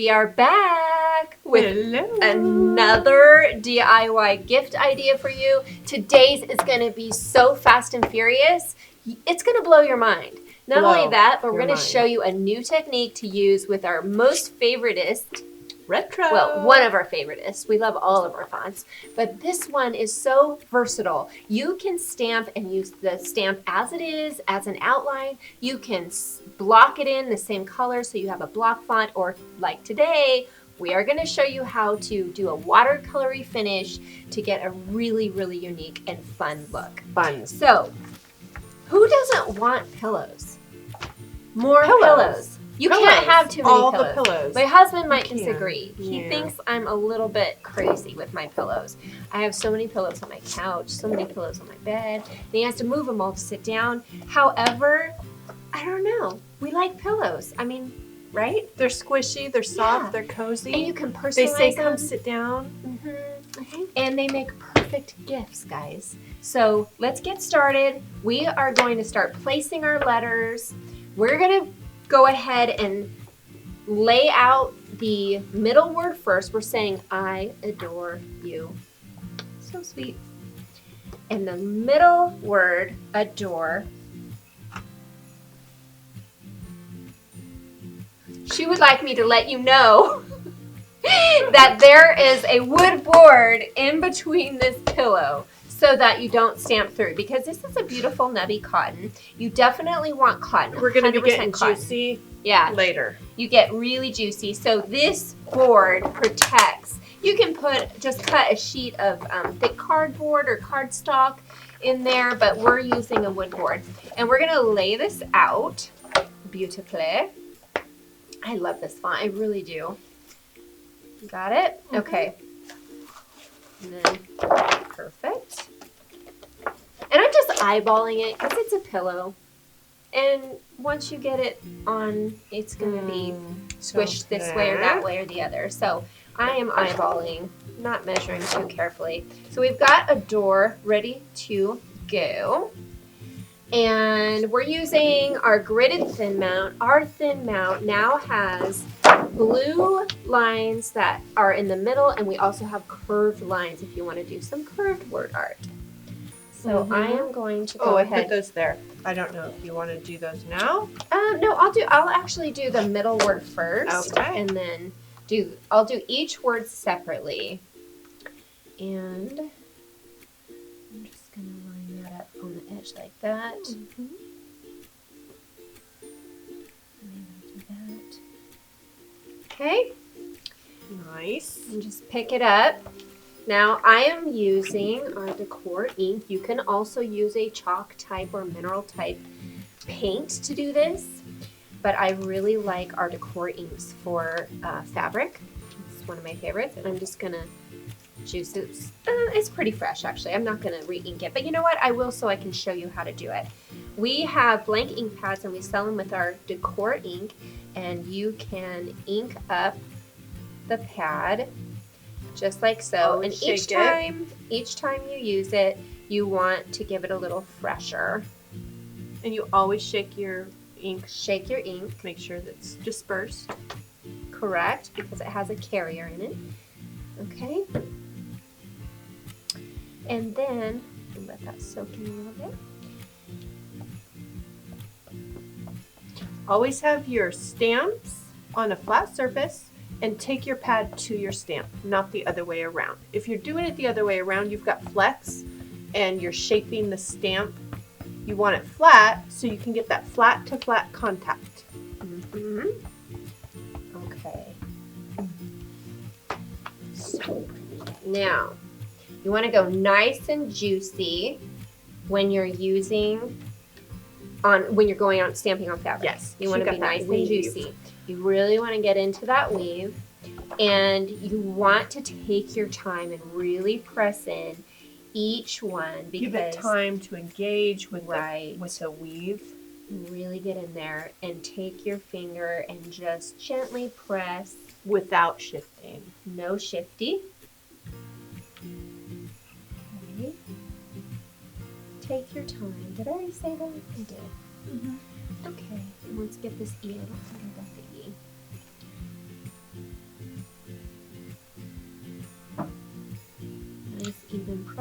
We are back with Hello. another DIY gift idea for you. Today's is going to be so fast and furious. It's going to blow your mind. Not only that, but we're going to show you a new technique to use with our most favoritist. Retro. Well, one of our favoritists. We love all of our fonts, but this one is so versatile. You can stamp and use the stamp as it is, as an outline. You can block it in the same color so you have a block font, or like today, we are going to show you how to do a watercolory finish to get a really, really unique and fun look. Fun. So, who doesn't want pillows? More pillows. You can't have too many all pillows. The pillows. My husband might disagree. Yeah. He thinks I'm a little bit crazy with my pillows. I have so many pillows on my couch, so many pillows on my bed, and he has to move them all to sit down. However, I don't know. We like pillows. I mean, right? They're squishy, they're soft, Yeah. they're cozy. And you can personalize They say them. come sit down. Mm-hmm. And they make perfect gifts, guys. So let's get started. We are going to start placing our letters. We're going to go ahead and lay out the middle word first. We're saying, I adore you. So sweet. And the middle word, adore. She would like me to let you know that there is a wood board in between this pillow so that you don't stamp through, because this is a beautiful nubby cotton. You definitely want cotton. We're going to be getting cotton. juicy later. You get really juicy. So this board protects. You can just cut a sheet of thick cardboard or cardstock in there, but we're using a wood board. And we're going to lay this out beautifully. I love this font. I really do. Got it? Mm-hmm. Okay. And then, perfect. And I'm just eyeballing it because it's a pillow. And once you get it on, it's going to be squished this way or that way or the other. So I am eyeballing, not measuring too carefully. So we've got a door ready to go. And we're using our gridded thin mount. Our thin mount now has blue lines that are in the middle, and we also have curved lines if you want to do some curved word art. So I am going to go ahead. I put those there. I don't know if you want to do those now. No, I'll actually do the middle word first. Okay. And then I'll do each word separately. And I'm just gonna line that up on the edge like that. Mm-hmm. Maybe do that. Okay. Nice. And just pick it up. Now I am using our Decor Ink. You can also use a chalk type or mineral type paint to do this, but I really like our Decor Inks for fabric. It's one of my favorites, and I'm just gonna juice it. It's pretty fresh, actually. I'm not gonna re-ink it, but you know what? I will, so I can show you how to do it. We have blank ink pads, and we sell them with our Decor Ink, and you can ink up the pad just like so. And each time you use it, you want to give it a little fresher. And you always shake your ink. Shake your ink. Make sure that's dispersed. Correct, because it has a carrier in it. Okay. And then let that soak in a little bit. Always have your stamps on a flat surface and take your pad to your stamp, not the other way around. If you're doing it the other way around, you've got flex and you're shaping the stamp. You want it flat so you can get that flat to flat contact. Mm-hmm. Okay. So now you want to go nice and juicy when you're when you're going out stamping on fabric. Yes, you want to be nice and juicy. You really want to get into that weave, and you want to take your time and really press in each one, because give it time to engage with with the weave. Really get in there and take your finger and just gently press without shifting. No shifty. Okay. Take your time. Did I already say that? I did. Okay, let's get this E. I don't think I got the E.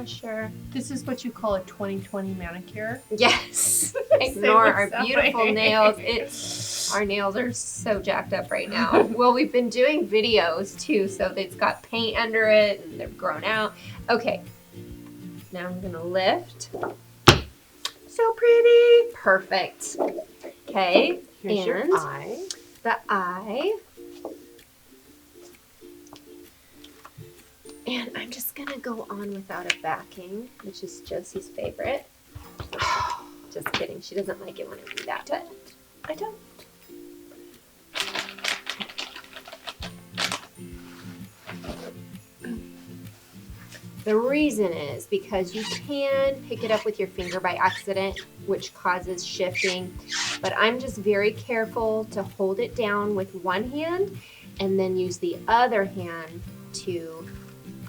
pressure. This is what you call a 20/20 manicure. Yes. Say Ignore our what's up. beautiful nails. Our nails are so jacked up right now. Well, we've been doing videos too, so it's got paint under it and they've grown out. Okay. Now I'm gonna lift. So pretty. Perfect. Okay. Here's your and eye. the eye. And I'm just gonna go on without a backing, which is Josie's favorite. Just kidding. She doesn't like it when I do that, but I don't. the reason is because you can pick it up with your finger by accident, which causes shifting. But I'm just very careful to hold it down with one hand and then use the other hand to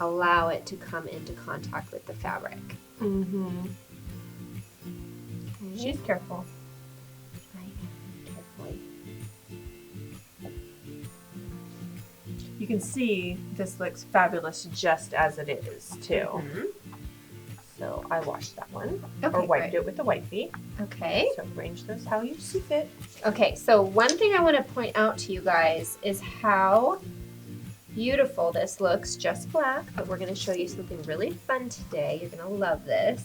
allow it to come into contact with the fabric. Mm-hmm. Okay. She's careful. I am carefully. You can see this looks fabulous just as it is too. Mhm. So I washed that one, Okay, or wiped great. it with the wipey. Okay. So arrange those how you see fit. Okay, so one thing I want to point out to you guys is how beautiful this looks, just black, but we're going to show you something really fun today. You're going to love this.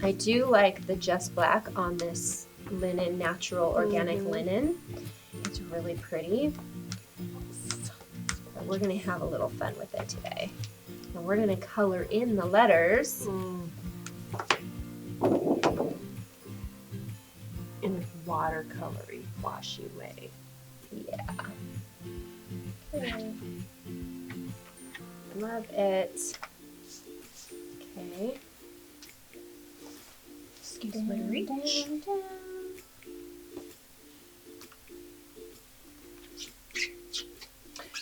I do like the just black on this linen, natural organic linen. It's really pretty. But we're going to have a little fun with it today. And we're going to color in the letters. In a watercolory, washy way. Yeah. Okay. Love it. Okay. Excuse my reach. Down.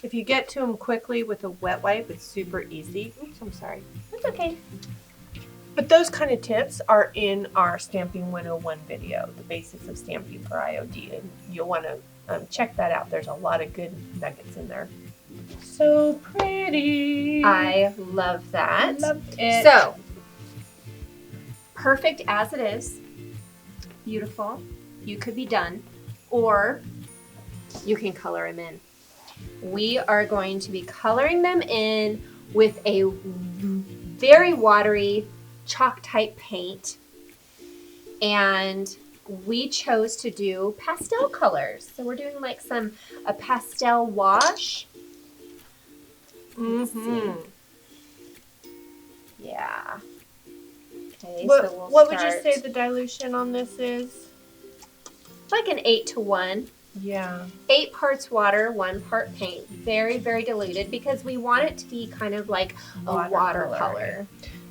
If you get to them quickly with a wet wipe, it's super easy. Oops, I'm sorry. That's okay. But those kind of tips are in our Stamping 101 video, the basics of stamping for IOD, and you'll want to check that out. There's a lot of good nuggets in there. So pretty. I love that. Love it. So, perfect as it is. Beautiful. You could be done. Or you can color them in. We are going to be coloring them in with a very watery chalk type paint, and we chose to do pastel colors. So we're doing like a pastel wash. Mm-hmm. Yeah. Okay, What, so we'll what would you start say the dilution on this is? like an 8-to-1. Yeah. 8 parts water, 1 part paint. Very, very diluted because we want it to be kind of like a watercolor.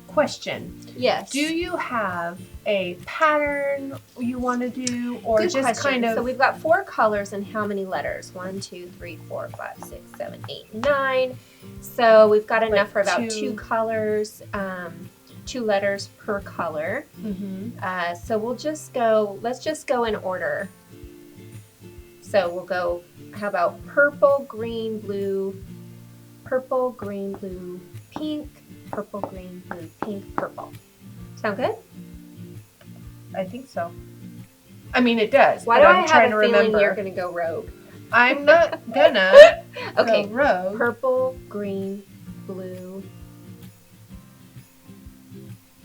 Question. Yes. Do you have a pattern you want to do, or Good just question. kind of? So we've got 4 colors and how many letters? 1, 2, 3, 4, 5, 6, 7, 8, 9. So we've got enough Like for about 2 2 colors, 2 letters per color. Mm-hmm. So let's just go in order. So we'll go, how about purple, green, blue, pink, purple, green, blue, pink, purple. Sound good? I think so. I mean, it does. Why but do I'm I have trying a to feeling remember. you're going to go rogue? I'm not gonna. Okay, Go rogue. purple, green, blue.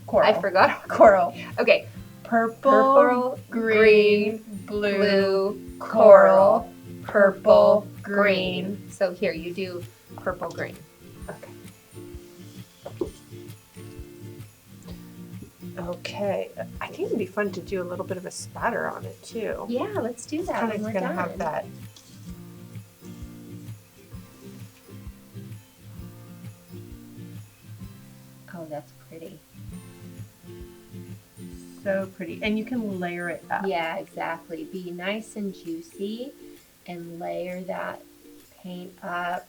Coral. I forgot. Coral. Okay, Purple, green, blue, blue, coral, purple, green. So here, you do purple, green. Okay. Okay. I think it'd be fun to do a little bit of a spatter on it too. Yeah, let's do that Kind when of we're gonna done. have that. Oh, that's pretty. So pretty. And you can layer it up. Yeah, exactly. Be nice and juicy and layer that paint up.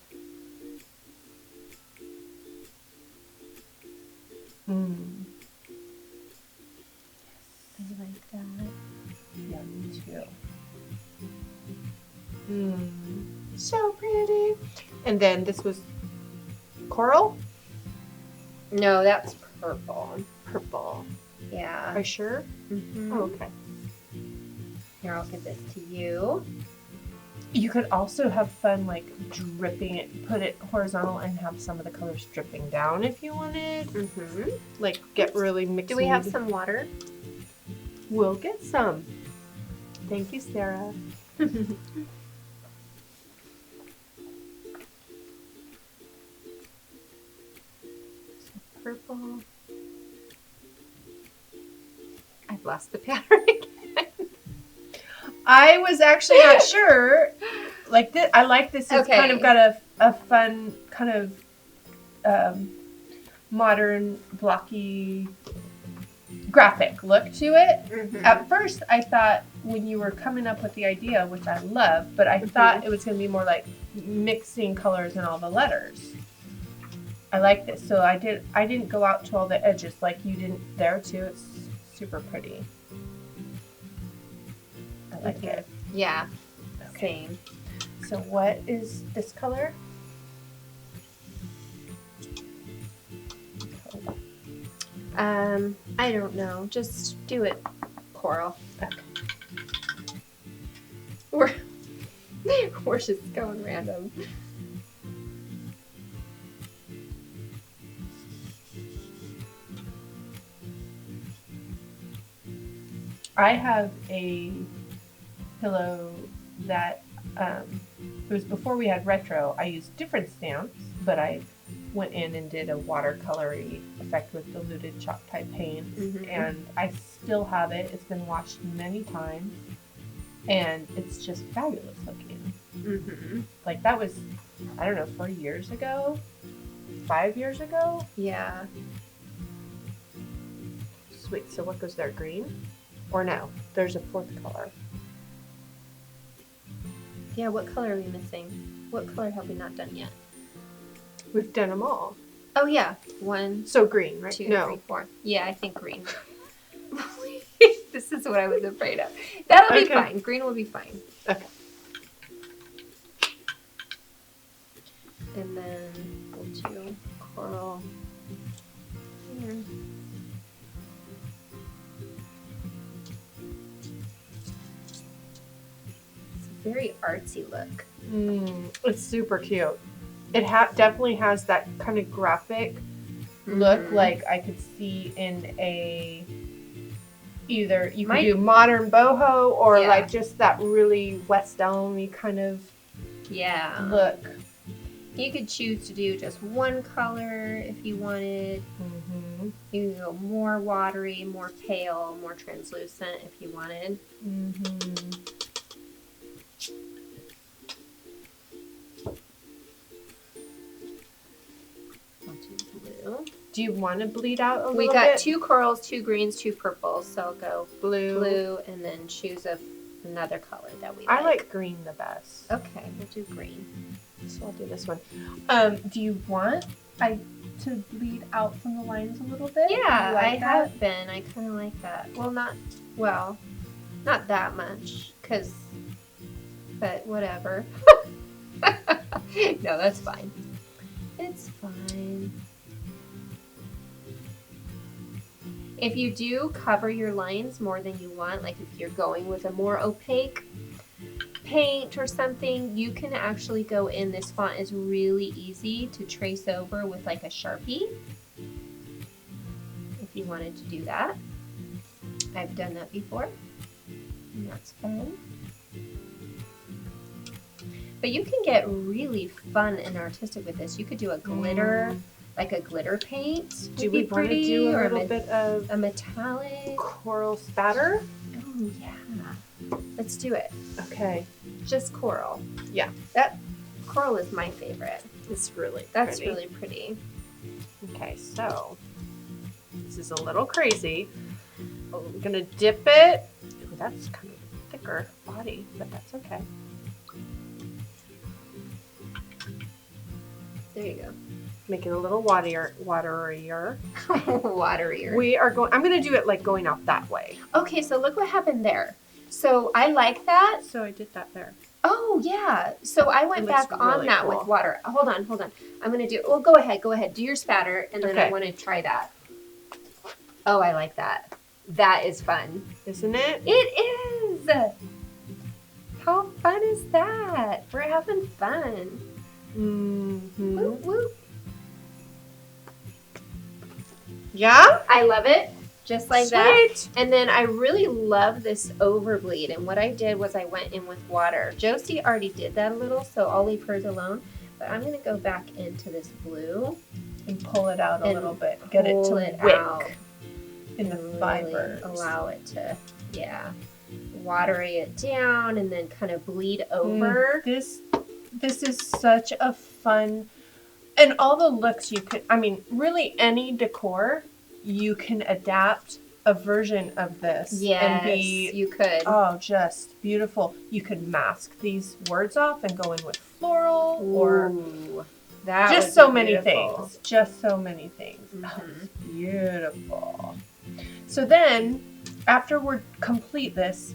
Mm. I like that. Yeah, me too. So pretty. And then this was coral? No, that's purple. Purple. Yeah. Are you sure? Mm-hmm. Oh, okay. Here, I'll give this to you. You could also have fun like dripping it, put it horizontal and have some of the colors dripping down if you wanted. Mm-hmm. Like get really mixed. Do we have some water? We'll get some. Thank you, Sarah. Some purple. I've lost the pattern again. I was actually not sure. Like this, I like this. It's Okay. kind of got a fun kind of modern blocky graphic look to it. Mm-hmm. At first, I thought when you were coming up with the idea, which I love, but I thought it was going to be more like mixing colors in all the letters. I like this, so I didn't go out to all the edges like you didn't there too. It's super pretty. I like it. Yeah. Okay. Same. So what is this color? I don't know. Just do it coral. Okay. We're just going random. I have a pillow that it was before we had retro. I used different stamps, but I went in and did a watercolory effect with diluted chalk type paints, and I still have it. It's been washed many times, and it's just fabulous looking. Mm-hmm. Like that was, I don't know, 4 years ago, 5 years ago. Yeah. Sweet. So what goes there? Green? Or no? There's a fourth color. Yeah, what color are we missing? What color have we not done yet? We've done them all. Oh, yeah. 1, So green, right? 2, No. 3, 4. Yeah, I think green. This is what I was afraid of. That'll be Okay. fine. Green will be fine. Okay. And then we'll do coral here. It's a very artsy look. It's super cute. It definitely has that kind of graphic look, like I could see in a either you could do modern boho or like just that really West Elm-y kind of look. You could choose to do just one color if you wanted. You can go more watery, more pale, more translucent if you wanted. I'll do blue. Do you want to bleed out a little We bit? got 2 corals, 2 greens, 2 purples. So I'll go blue, and then choose another color that we I like green the best. Okay, we'll do green. So I'll do this one. Do you want to bleed out from the lines a little bit? Yeah, Like I that? have been. I kind of like that. Well, not that much, but whatever. No, that's fine. It's fine. If you do cover your lines more than you want, like if you're going with a more opaque paint or something, you can actually go in. This font is really easy to trace over with like a Sharpie. If you wanted to do that. I've done that before. And that's fun. But you can get really fun and artistic with this. You could do a glitter, like a glitter paint. Do we want to do a little bit of a metallic coral spatter? Oh yeah. Let's do it. Okay. Just coral. Yeah. That coral is my favorite. It's really That's pretty. really pretty. Okay, so this is a little crazy. I'm gonna dip it. Ooh, that's kind of thicker body, but that's okay. There you go. Make it a little waterier. Waterier. We are going. I'm gonna do it like going out that way. Okay, so look what happened there. So I like that. So I did that there. Oh, yeah. So I went It looks back on really that cool. with water. Hold on. I'm going to do, well, go ahead. Do your spatter, and then I Okay. want to try that. Oh, I like that. That is fun. Isn't it? It is! How fun is that? We're having fun. Mm-hmm. Whoop, whoop. Yeah? I love it. Just like that. Sweet. And then I really love this overbleed. And what I did was I went in with water. Josie already did that a little, so I'll leave hers alone. But I'm going to go back into this blue. And pull it out a And little bit. Get it to pull it wick out. in the Really fibers. allow it to, water it down and then kind of bleed over. This is such a fun, and all the looks you could, I mean, really any decor, you can adapt a version of this and be, you could. oh, just beautiful. You could mask these words off and go in with floral or that just would so be many beautiful. things. Just so many things. Mhm. Oh, it's beautiful. So then, after we complete this,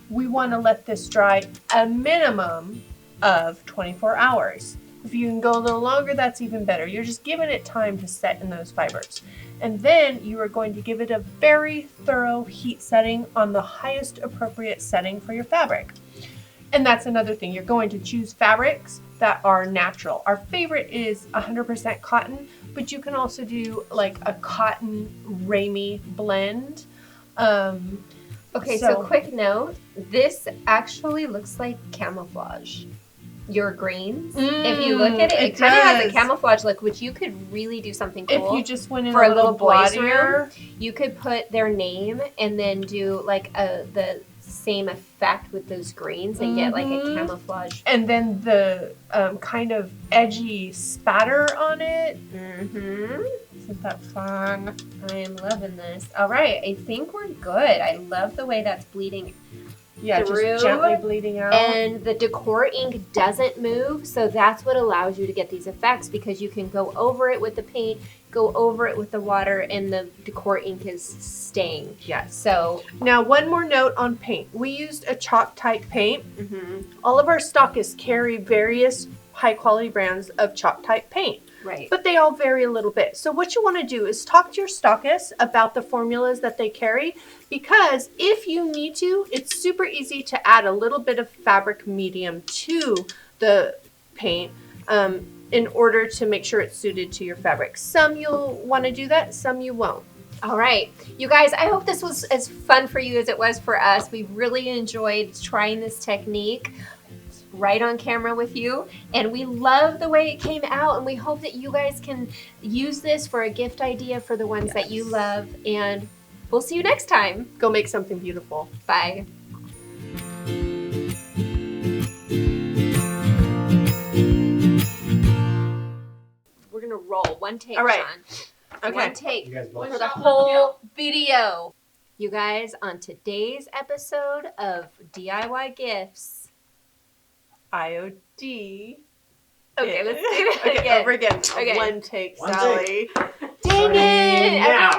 we want to let this dry a minimum of 24 hours. If you can go a little longer, that's even better. You're just giving it time to set in those fibers. And then you are going to give it a very thorough heat setting on the highest appropriate setting for your fabric. And that's another thing. You're going to choose fabrics that are natural. Our favorite is 100% cotton, but you can also do like a cotton ramie blend. Okay, so quick note. This actually looks like camouflage. Your greens. If you look at it, it kind of has a camouflage look, which you could really do something cool. If you just went in for a little boy's bloodier, room, you could put their name and then do like the same effect with those greens and get like a camouflage. and then the kind of edgy spatter on it. Isn't that fun? I am loving this. All right, I think we're good. I love the way that's bleeding. Yeah, Through, just gently bleeding out. And the Decor Ink doesn't move, so that's what allows you to get these effects, because you can go over it with the paint, go over it with the water, and the Decor Ink is staying. Yes. So now, one more note on paint. We used a chalk type paint. All of our stockists carry various high quality brands of chalk type paint. Right. But they all vary a little bit. So what you want to do is talk to your stockists about the formulas that they carry, because if you need to, it's super easy to add a little bit of fabric medium to the paint in order to make sure it's suited to your fabric. Some you'll want to do that, some you won't. All right, you guys, I hope this was as fun for you as it was for us. We really enjoyed trying this technique right on camera with you, and we love the way it came out, and we hope that you guys can use this for a gift idea for the ones that you love, and we'll see you next time. Go make something beautiful. Bye. We're gonna roll one take. All right. Sean. Okay. One take You guys both for the shot? whole video. You guys, on today's episode of DIY Gifts. IOD. Okay, let's do it Okay, again. over again. Okay. One take, One Sally. Dang it! Yeah.